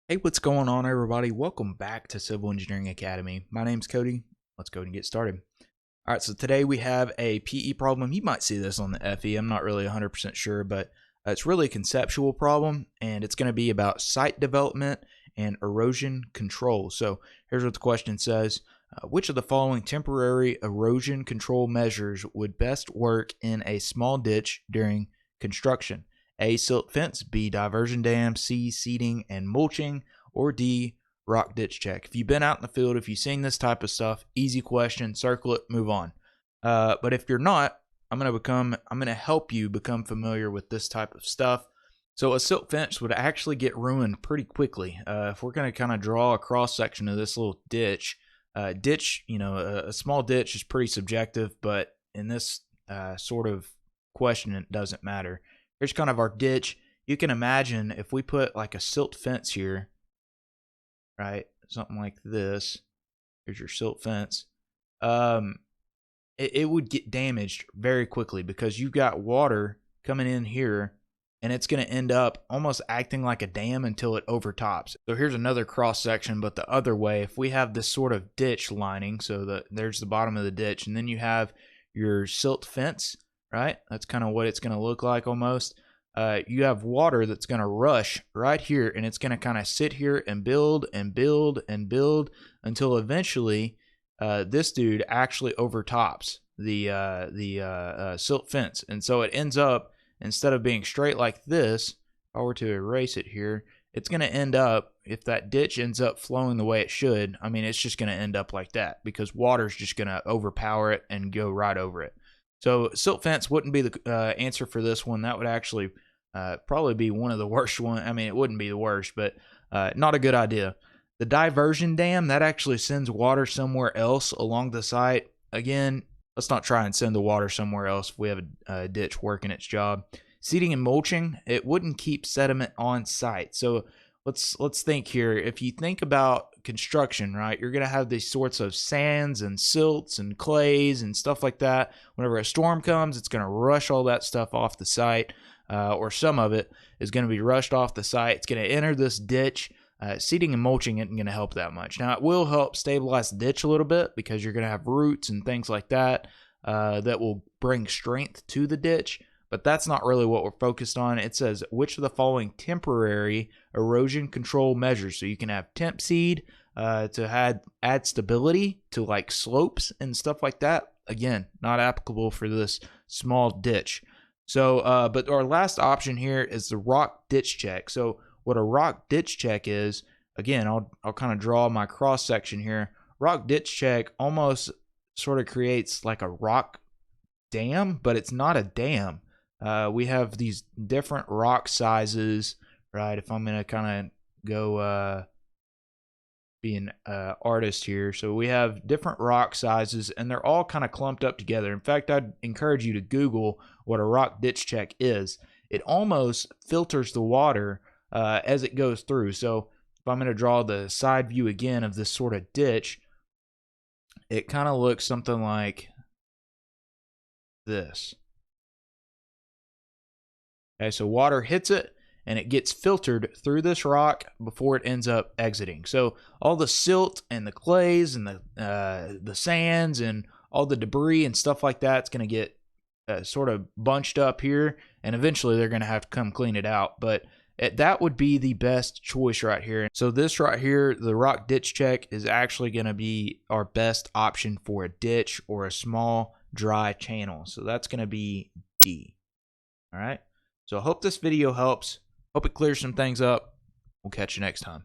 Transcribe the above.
Hey, what's going on, everybody? Welcome back to Civil Engineering Academy. My name's Cody. Let's go ahead and get started. All right, so today we have a PE problem. You might see this on the FE. I'm not really 100% sure, but it's really a conceptual problem, and it's going to be about site development and erosion control. So here's what the question says. Which of the following temporary erosion control measures would best work in a small ditch during construction? A, silt fence, B, diversion dam, C, seeding and mulching, or D, rock ditch check. If you've been out in the field, if you've seen this type of stuff, easy question, circle it, move on. But if you're not, I'm gonna help you become familiar with this type of stuff. So a silt fence would actually get ruined pretty quickly. If we're gonna kind of draw a cross section of this little ditch, a small ditch is pretty subjective, but in this sort of question, it doesn't matter. Here's kind of our ditch. You can imagine if we put like a silt fence here, right? Something like this. Here's your silt fence. It would get damaged very quickly because you've got water coming in here and it's going to end up almost acting like a dam until it overtops. So here's another cross section, but the other way. If we have this sort of ditch lining, so there's the bottom of the ditch, and then you have your silt fence, right? That's kind of what it's going to look like almost. You have water that's going to rush right here, and it's going to kind of sit here and build and build and build until eventually this dude actually overtops the silt fence. And so it ends up, instead of being straight like this, if I were to erase it here, it's going to end up, if that ditch ends up flowing the way it should, I mean, it's just going to end up like that because water's just going to overpower it and go right over it. So silt fence wouldn't be the answer for this one. That would actually probably be one of the worst ones. I mean, it wouldn't be the worst, but not a good idea. The diversion dam, that actually sends water somewhere else along the site. Again, let's not try and send the water somewhere else if we have a ditch working its job. Seeding and mulching, it wouldn't keep sediment on site. So let's think here. If you think about construction, right, you're going to have these sorts of sands and silts and clays and stuff like that. Whenever a storm comes, it's going to rush all that stuff off the site, or some of it is going to be rushed off the site. It's going to enter this ditch. Seeding and mulching isn't going to help that much. Now, it will help stabilize the ditch a little bit because you're going to have roots and things like that that will bring strength to the ditch. But that's not really what we're focused on. It says, which of the following temporary erosion control measures? So you can have temp seed to add stability to like slopes and stuff like that. Again, not applicable for this small ditch. So, but our last option here is the rock ditch check. So what a rock ditch check is, again, I'll kind of draw my cross section here. Rock ditch check almost sort of creates like a rock dam, but it's not a dam. We have these different rock sizes, right? If I'm going to kind of go be an artist here. So we have different rock sizes, and they're all kind of clumped up together. In fact, I'd encourage you to Google what a rock ditch check is. It almost filters the water as it goes through. So if I'm going to draw the side view again of this sort of ditch, it kind of looks something like this. Okay, so water hits it and it gets filtered through this rock before it ends up exiting. So all the silt and the clays and the sands and all the debris and stuff like that, it's going to get sort of bunched up here, and eventually they're going to have to come clean it out. But that would be the best choice right here. So this right here, the rock ditch check, is actually going to be our best option for a ditch or a small dry channel. So that's going to be D. All right. So I hope this video helps. Hope it clears some things up. We'll catch you next time.